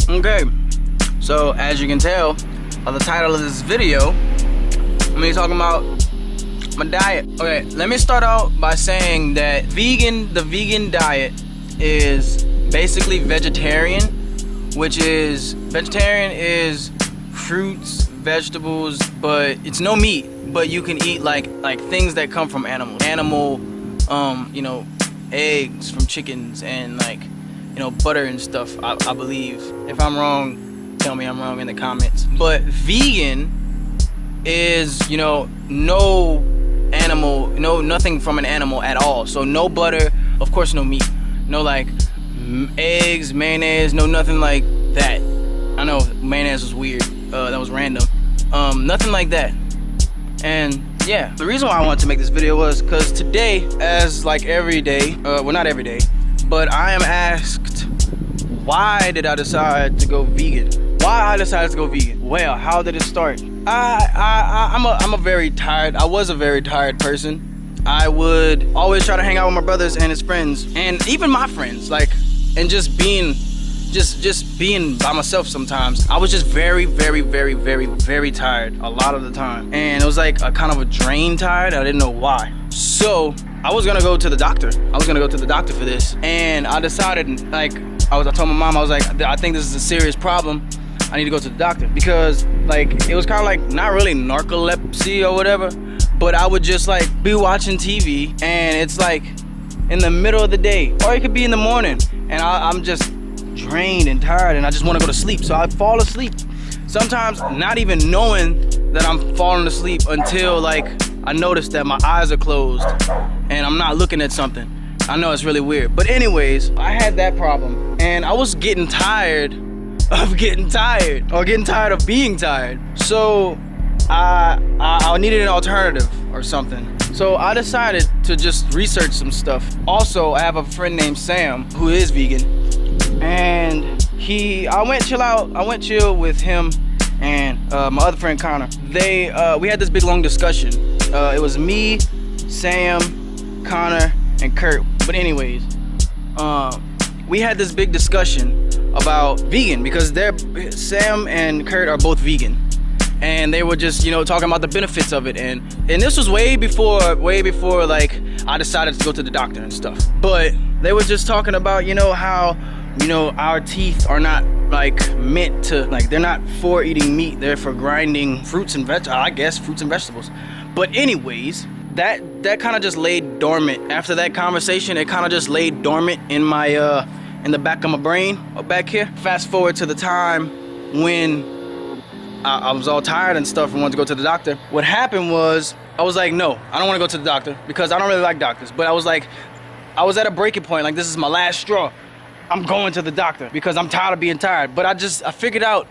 Okay, so as you can tell by the title of this video, I'm gonna be talking about my diet. Okay, let me start out by saying that the vegan diet is basically vegetarian, which is fruits, vegetables, but it's no meat, but you can eat like things that come from animal, you know, eggs from chickens and like, you know, butter and stuff, I believe. If I'm wrong, tell me I'm wrong in the comments. But vegan is, you know, no animal, nothing from an animal at all. So no butter, of course no meat, no like eggs, mayonnaise, no nothing like that. I know mayonnaise was weird, that was random. Nothing like that. And yeah, the reason why I wanted to make this video was because today, as like every day, well not every day, but I am asked, why did I decide to go vegan? Why I decided to go vegan? Well, how did it start? I was a very tired person. I would always try to hang out with my brothers and his friends, and even my friends, like, and just being by myself sometimes. I was just very tired a lot of the time, and it was like a kind of a drain tired. I didn't know why. So I was gonna go to the doctor. For this, and I decided, like, I told my mom, I was like, I think this is a serious problem. I need to go to the doctor, because like it was kind of like not really narcolepsy or whatever, but I would just like be watching TV, and it's like in the middle of the day, or it could be in the morning, and I'm just drained and tired, and I just want to go to sleep. So I'd fall asleep, sometimes not even knowing that I'm falling asleep until like I notice that my eyes are closed and I'm not looking at something. I know it's really weird, but anyways, I had that problem, and I was getting tired of being tired. So I needed an alternative or something. So I decided to just research some stuff. Also, I have a friend named Sam who is vegan, and I went chill with him and my other friend Connor. We had this big long discussion. It was me, Sam, Connor, and Kurt. But anyways, we had this big discussion about vegan, because Sam and Kurt are both vegan, and they were just, you know, talking about the benefits of it, and this was way before like I decided to go to the doctor and stuff. But they were just talking about, you know, how, you know, our teeth are not like meant to, like, they're not for eating meat, they're for grinding fruits and vegetables. But anyways, that kind of just laid dormant. After that conversation, it kind of just laid dormant in my in the back of my brain, or back here. Fast forward to the time when I was all tired and stuff and wanted to go to the doctor. What happened was, I was like, no, I don't want to go to the doctor, because I don't really like doctors. But I was like, I was at a breaking point, like, this is my last straw. I'm going to the doctor because I'm tired of being tired. But I figured out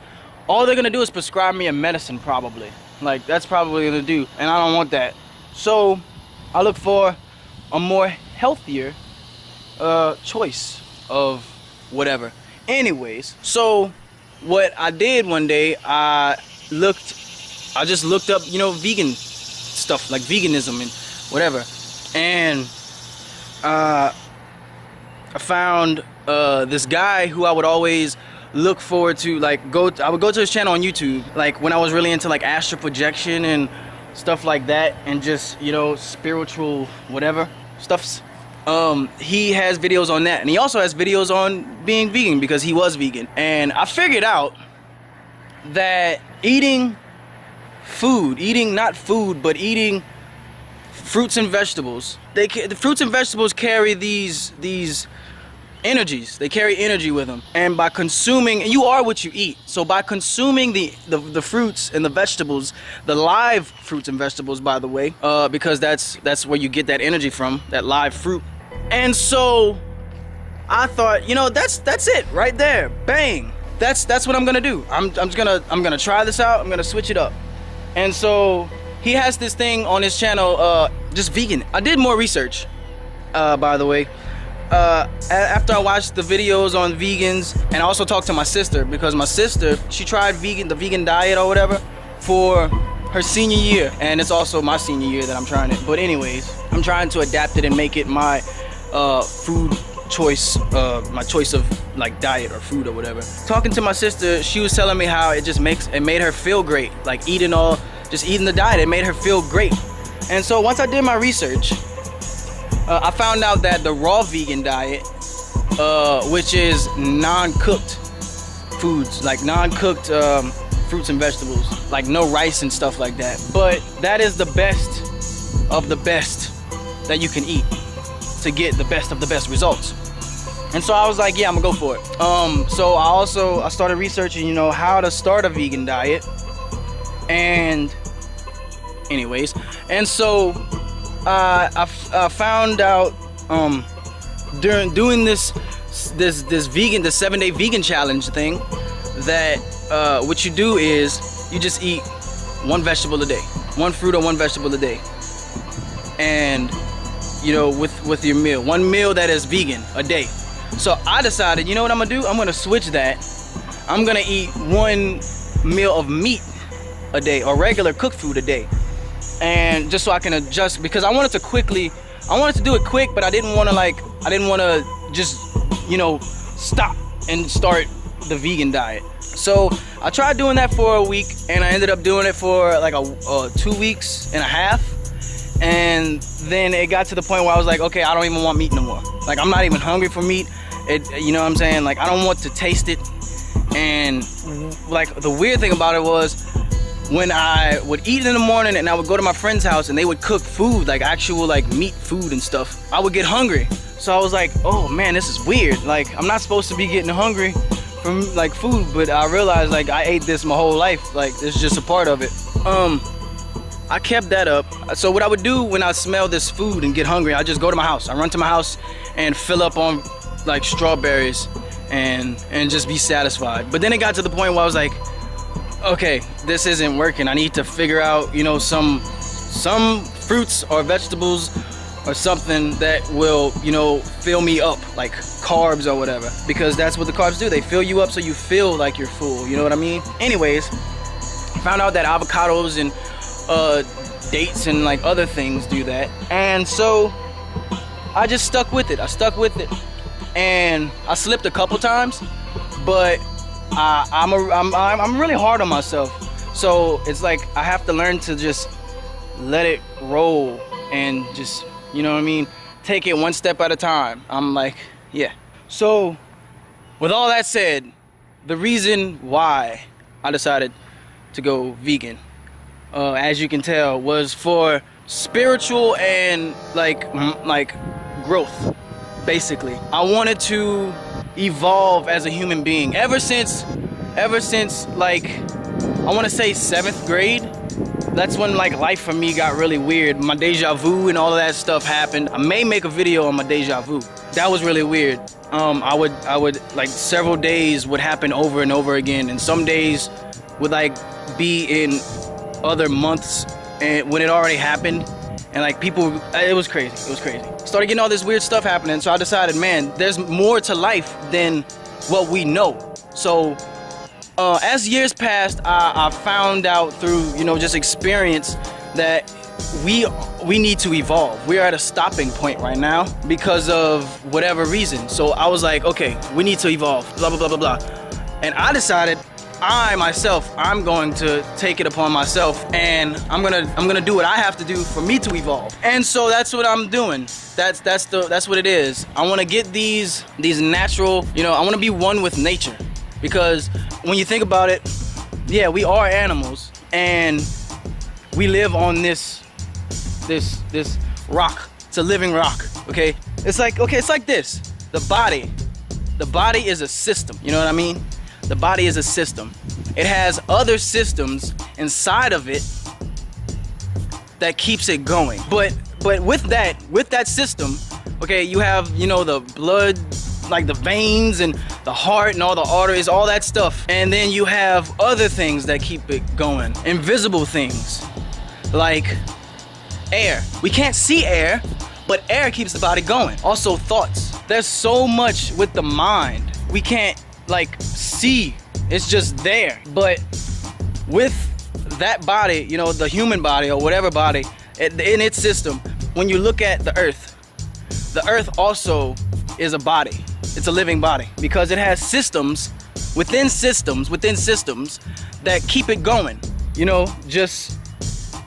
all they're gonna do is prescribe me a medicine, probably. Like, that's probably gonna do, and I don't want that. So I look for a more healthier choice of whatever. Anyways, so what I did one day, I just looked up, you know, vegan stuff, like veganism and whatever, and I found this guy who I would always look forward to, like, I would go to his channel on YouTube, like when I was really into like astral projection and stuff like that, and just, you know, spiritual whatever stuffs. He has videos on that, and he also has videos on being vegan, because he was vegan. And I figured out that eating not food, but eating fruits and vegetables, the fruits and vegetables carry these energies. They carry energy with them, and by consuming, and you are what you eat, so by consuming the fruits and the vegetables, the live fruits and vegetables, by the way, because that's where you get that energy from, that live fruit. And so I thought, you know, that's it right there, bang, that's what I'm gonna do. I'm gonna try this out, I'm gonna switch it up. And so he has this thing on his channel, just vegan. I did more research, by the way. After I watched the videos on vegans, and I also talked to my sister, because my sister, she tried the vegan diet or whatever for her senior year, and it's also my senior year that I'm trying it. But anyways, I'm trying to adapt it and make it my food choice of like diet or food or whatever. Talking to my sister, she was telling me how it made her feel great, like eating the diet, it made her feel great. And so once I did my research, I found out that the raw vegan diet, which is non-cooked foods, like non-cooked fruits and vegetables, like no rice and stuff like that, but that is the best of the best that you can eat to get the best of the best results. And so I was like, yeah, I'm gonna go for it. So I started researching, how to start a vegan diet. And anyways, and so I found out during doing this 7-day vegan challenge thing, that what you do is you just eat one vegetable a day, one fruit or one vegetable a day, and with your meal, one meal that is vegan a day. So I decided, you know what I'm gonna do? I'm gonna switch that. I'm gonna eat one meal of meat a day, or regular cooked food a day, and just so I can adjust, because I wanted to do it quick, but I didn't want to just stop and start the vegan diet. So I tried doing that for a week, and I ended up doing it for like 2 weeks and a half. And then it got to the point where I was like, okay, I don't even want meat no more. Like, I'm not even hungry for meat. You know what I'm saying? Like, I don't want to taste it. And like, the weird thing about it was, when I would eat in the morning and I would go to my friend's house and they would cook food, like actual like meat food and stuff, I would get hungry. So I was like, oh man, this is weird. Like, I'm not supposed to be getting hungry from like food, but I realized like I ate this my whole life. Like, it's just a part of it. I kept that up. So what I would do when I smell this food and get hungry, I just go to my house. I run to my house and fill up on like strawberries and just be satisfied. But then it got to the point where I was like, okay, this isn't working. I need to figure out, some fruits or vegetables or something that will, fill me up, like carbs or whatever, because that's what the carbs do. They fill you up so you feel like you're full. You know what I mean? Anyways, found out that avocados and dates and like other things do that, and so I just stuck with it. And I slipped a couple times, but I'm really hard on myself. So it's like I have to learn to just let it roll and just, take it one step at a time. I'm like, yeah. So with all that said, the reason why I decided to go vegan, as you can tell, was for spiritual and like growth. Basically, I wanted to evolve as a human being. Ever since like, I want to say 7th grade, that's when like life for me got really weird. My deja vu and all of that stuff happened. I may make a video on my deja vu. That was really weird. I would like, several days would happen over and over again, and some days would like be in other months and when it already happened, and like people, it was crazy. Started getting all this weird stuff happening, so I decided, man, there's more to life than what we know. So as years passed, I found out through just experience that we need to evolve. We are at a stopping point right now because of whatever reason. So I was like, okay, we need to evolve, blah blah blah blah blah. And I decided, I'm going to take it upon myself, and I'm gonna do what I have to do for me to evolve. And so that's what I'm doing. That's what it is. I want to get these natural, I want to be one with nature, because when you think about it, yeah, we are animals, and we live on this rock. It's a living rock. Okay, it's like this. The body is a system. You know what I mean? The body is a system. It has other systems inside of it that keeps it going. But with that system, okay, you have, the blood, like the veins and the heart and all the arteries, all that stuff. And then you have other things that keep it going. Invisible things, like air. We can't see air, but air keeps the body going. Also thoughts. There's so much with the mind. We can't like see, it's just there. But with that body, the human body or whatever body, in its system, when you look at the earth also is a body. It's a living body because it has systems within systems that keep it going. You know, just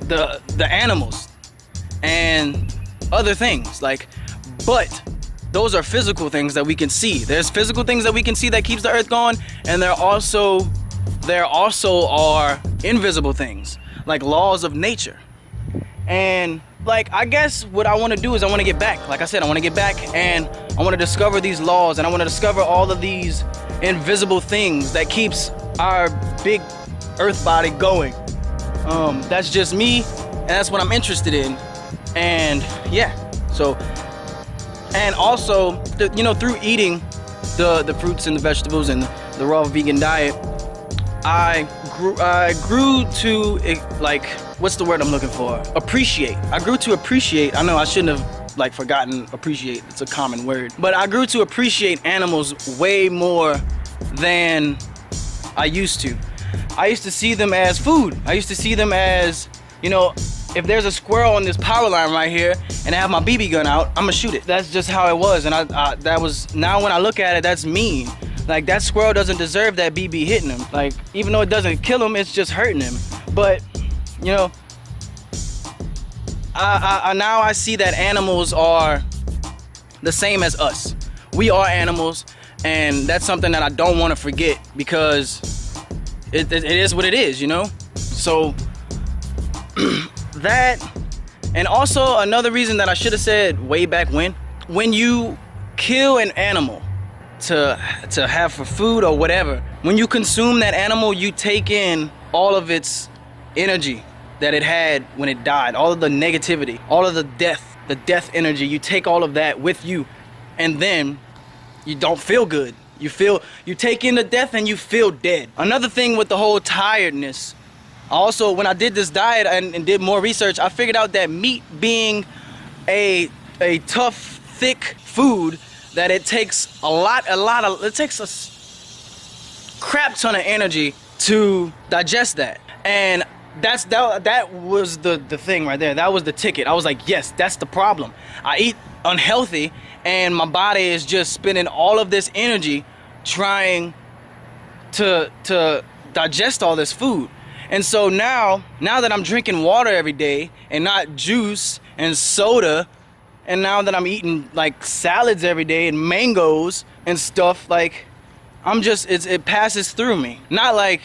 the animals and other things like, but those are physical things that we can see. There's physical things that we can see that keeps the earth going, and there also are invisible things like laws of nature. And like, I guess what I want to do is I want to get back. Like I said, I want to get back and I want to discover these laws, and I want to discover all of these invisible things that keeps our big earth body going. That's just me, and that's what I'm interested in. And yeah, so, and also, you know, through eating the fruits and the vegetables and the raw vegan diet, I grew to, like, what's the word I'm looking for? Appreciate. I grew to appreciate. I know I shouldn't have like forgotten appreciate. It's a common word. But I grew to appreciate animals way more than I used to. I used to see them as food. I used to see them as, you know, if there's a squirrel on this power line right here and I have my BB gun out, I'm gonna shoot it. That's just how it was. And that was, now when I look at it, that's mean. Like, that squirrel doesn't deserve that BB hitting him. Like, even though it doesn't kill him, it's just hurting him. But, you know, now I see that animals are the same as us. We are animals, and that's something that I don't want to forget, because it is what it is, you know? So, that, and also another reason that I should have said way back when you kill an animal to have for food or whatever, when you consume that animal, you take in all of its energy that it had when it died, all of the negativity, all of the death energy. You take all of that with you, and then you don't feel good. You take in the death and you feel dead. Another thing with the whole tiredness, also when I did this diet and did more research, I figured out that meat being a tough, thick food, that it takes it takes a crap ton of energy to digest that. And that was the thing right there. That was the ticket. I was like, yes, that's the problem. I eat unhealthy and my body is just spending all of this energy trying to digest all this food. And so now that I'm drinking water every day and not juice and soda, and now that I'm eating like salads every day and mangoes and stuff, like, I'm just, it passes through me. Not like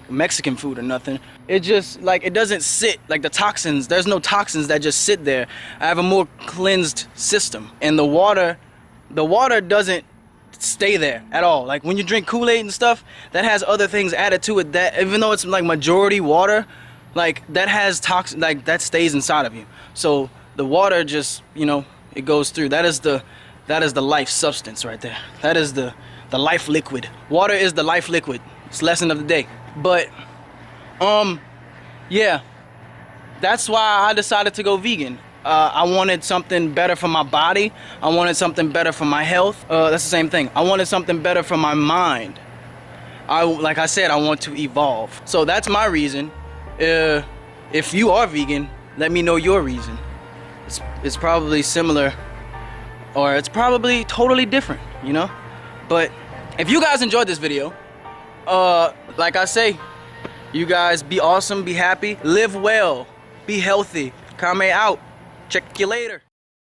Mexican food or nothing. It just, like, it doesn't sit, like the toxins, there's no toxins that just sit there. I have a more cleansed system. And the water doesn't stay there at all. Like, when you drink Kool-Aid and stuff, that has other things added to it, that even though it's like majority water, like, that has toxin, like, that stays inside of you. So the water just, you know, it goes through. That is the life substance right there. That is the life liquid. Water is the life liquid. It's lesson of the day. But yeah, that's why I decided to go vegan. I wanted something better for my body. I wanted something better for my health. That's the same thing. I wanted something better for my mind. Like I said, I want to evolve. So that's my reason. If you are vegan, let me know your reason. It's probably similar, or it's probably totally different, you know? But if you guys enjoyed this video, like I say, you guys be awesome, be happy, live well, be healthy. Kame out. Check you later.